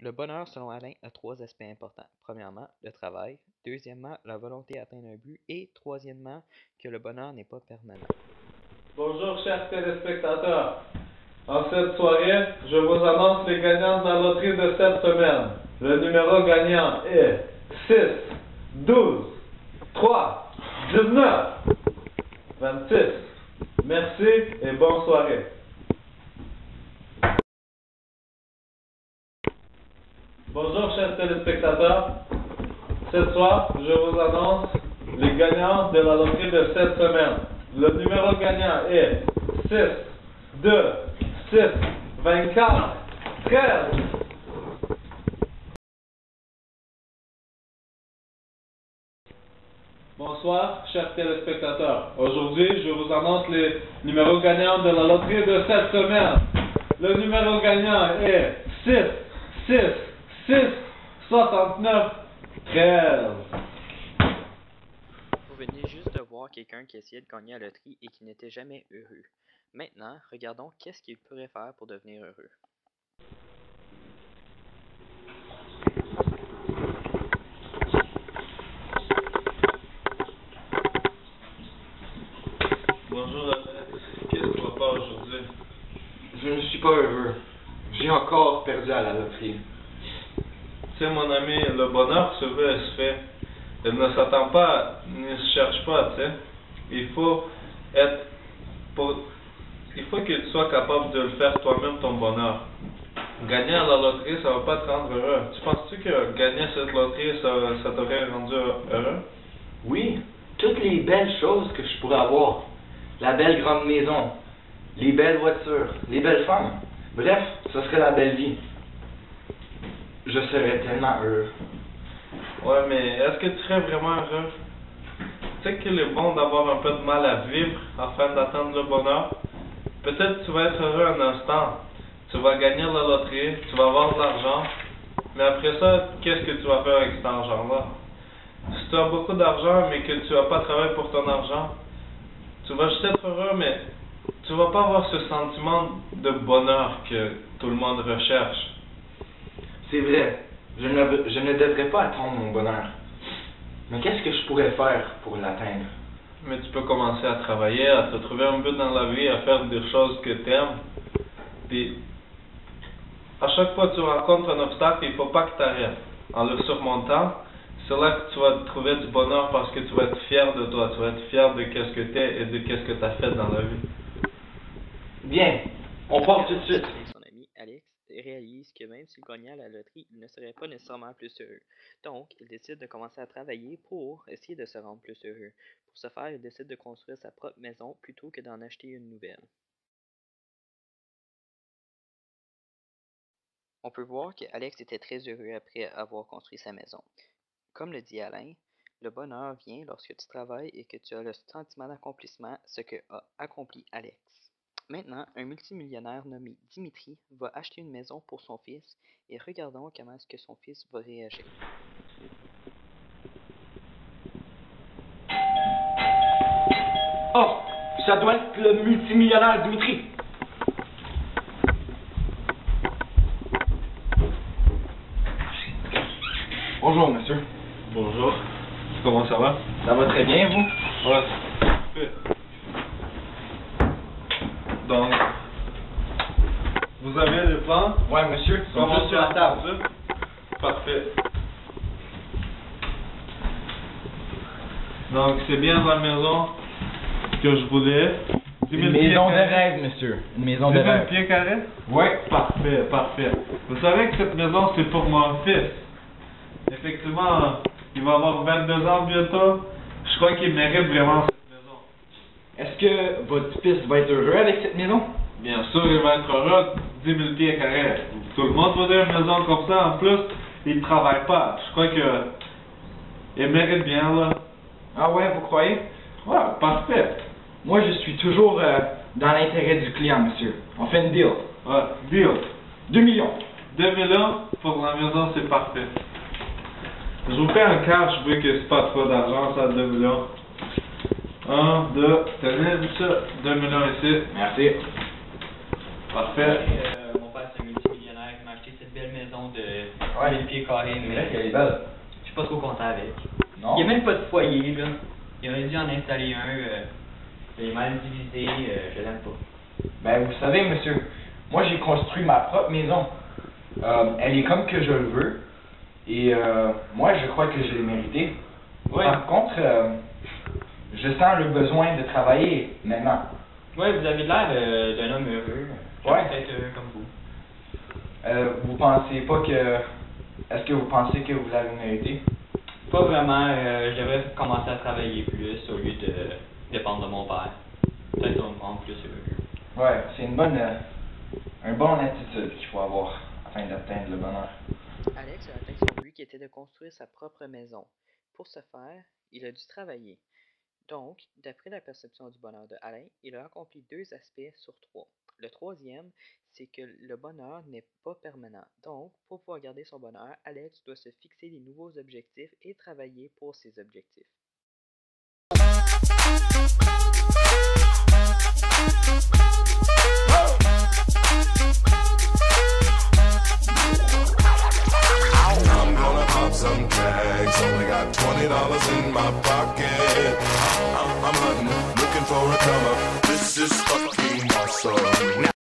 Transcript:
Le bonheur, selon Alain, a trois aspects importants. Premièrement, le travail. Deuxièmement, la volonté d'atteindre un but. Et troisièmement, que le bonheur n'est pas permanent. Bonjour chers téléspectateurs. En cette soirée, je vous annonce les gagnants de la loterie de cette semaine. Le numéro gagnant est 6, 12, 3, 19, 26. Merci et bonne soirée. Bonjour chers téléspectateurs. Ce soir, je vous annonce les gagnants de la loterie de cette semaine. Le numéro gagnant est 6, 2, 6, 24, 13. Bonsoir, chers téléspectateurs. Aujourd'hui, je vous annonce les numéros gagnants de la loterie de cette semaine. Le numéro gagnant est 6, 6, 6, 69, 13. Vous venez juste de voir quelqu'un qui essayait de gagner à la loterie et qui n'était jamais heureux. Maintenant, regardons qu'est-ce qu'il pourrait faire pour devenir heureux. Bonjour Alex, qu'est-ce que tu vas faire aujourd'hui? Je ne suis pas heureux. J'ai encore perdu à la loterie. Tu sais mon ami, le bonheur se veut et se fait. Il ne s'attend pas, ne se cherche pas, tu sais. Il faut que tu sois capable de le faire toi-même ton bonheur. Gagner à la loterie, ça va pas te rendre heureux. Tu penses-tu que gagner cette loterie, ça t'aurait rendu heureux? Oui, toutes les belles choses que je pourrais avoir. La belle grande maison, les belles voitures, les belles femmes. Bref, ce serait la belle vie. Je serais tellement heureux. Ouais, mais est-ce que tu serais vraiment heureux? Tu sais qu'il est bon d'avoir un peu de mal à vivre afin d'atteindre le bonheur? Peut-être que tu vas être heureux un instant. Tu vas gagner la loterie, tu vas avoir de l'argent. Mais après ça, qu'est-ce que tu vas faire avec cet argent-là? Si tu as beaucoup d'argent, mais que tu vas pas travailler pour ton argent, tu vas juste être heureux, mais tu vas pas avoir ce sentiment de bonheur que tout le monde recherche. C'est vrai, je ne devrais pas attendre mon bonheur. Mais qu'est-ce que je pourrais faire pour l'atteindre? Mais tu peux commencer à travailler, à te trouver un but dans la vie, à faire des choses que tu aimes. Puis, à chaque fois que tu rencontres un obstacle, il ne faut pas que tu arrêtes. En le surmontant, c'est là que tu vas trouver du bonheur parce que tu vas être fier de toi, tu vas être fier de qu'est-ce que tu es et de qu'est-ce que tu as fait dans la vie. Bien, on part tout de suite. Son ami Alex réalise que même s'il gagnait à la loterie, il ne serait pas nécessairement plus heureux. Donc, il décide de commencer à travailler pour essayer de se rendre plus heureux. Pour ce faire, il décide de construire sa propre maison plutôt que d'en acheter une nouvelle. On peut voir que Alex était très heureux après avoir construit sa maison. Comme le dit Alain, le bonheur vient lorsque tu travailles et que tu as le sentiment d'accomplissement, ce que a accompli Alex. Maintenant, un multimillionnaire nommé Dimitri va acheter une maison pour son fils et regardons comment est-ce que son fils va réagir. Oh, ça doit être le multimillionnaire Dimitri. Bonjour, monsieur. Bonjour. Comment ça va? Ça va très bien, vous? Ouais. Parfait. Donc, vous avez les plans? Ouais, monsieur. Ils sont Comment juste sur la table. Parfait. Donc, c'est bien la maison que je voulais. Une maison de rêve, monsieur. Une maison de 10 000 rêve. pieds carrés? Ouais. Parfait, parfait. Vous savez que cette maison, c'est pour mon fils. Effectivement, il va avoir 22 ans bientôt. Je crois qu'il mérite vraiment cette maison. Est-ce que votre fils va être heureux avec cette maison? Bien sûr, il va être heureux. 10 000 pieds carrés. Tout le monde voudrait une maison comme ça. En plus, il ne travaille pas. Je crois que il mérite bien, là. Ah ouais, vous croyez? Ouais, parfait. Moi, je suis toujours dans l'intérêt du client, monsieur. On fait une deal. Ouais, deal. 2 millions. 2 millions pour la maison, c'est parfait. Je vous fais un cash, vu que c'est pas trop d'argent, ça, 2 millions. 1, 2, tenez, monsieur, 2 millions ici. Merci. Parfait. Mon père, c'est un multimillionnaire qui m'a acheté cette belle maison maison de Ouais. 1000 pieds carrés, C'est mais vrai qu'elle est belle. je suis pas trop content avec. Non? Il n'y a même pas de foyer, là. Il aurait dû en installer un. Il est mal divisé, je l'aime pas. Ben, vous savez, monsieur, moi j'ai construit ma propre maison. Elle est comme que je le veux. Et moi, je crois que je l'ai méritée. Ouais. Par contre, je sens le besoin de travailler maintenant. Ouais, vous avez l'air d'un homme heureux. Ouais. Peut-être heureux comme vous. Vous pensez pas que... Est-ce que vous pensez que vous l'avez mérité? Pas vraiment, je devrais commencer à travailler plus au lieu de dépendre de mon père. Peut-être ça va me rendre plus heureux. Ouais, c'est une bonne attitude qu'il faut avoir afin d'atteindre le bonheur. Alex a atteint son but qui était de construire sa propre maison. Pour ce faire, il a dû travailler. Donc, d'après la perception du bonheur de Alain, il a accompli 2 aspects sur 3. Le troisième, c'est que le bonheur n'est pas permanent. Donc, pour pouvoir garder son bonheur, Alex doit se fixer des nouveaux objectifs et travailler pour ces objectifs. I'm gonna pop some tags. Only got $20 in my pocket. I'm hunting, looking for a come up. This is fucking awesome. Now